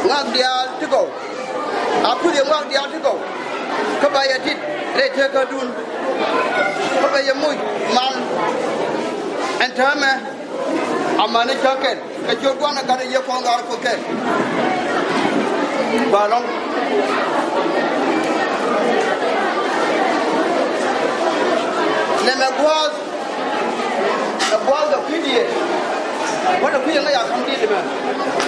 ngak dia to go aku dia ngak dia to go ka ba ya dit le te ka dun ka ba ya muy man antama amane chaken ka jogwana ka ye ko ngar ko ken balong le me boaz the pidie what a pidie ya kam di man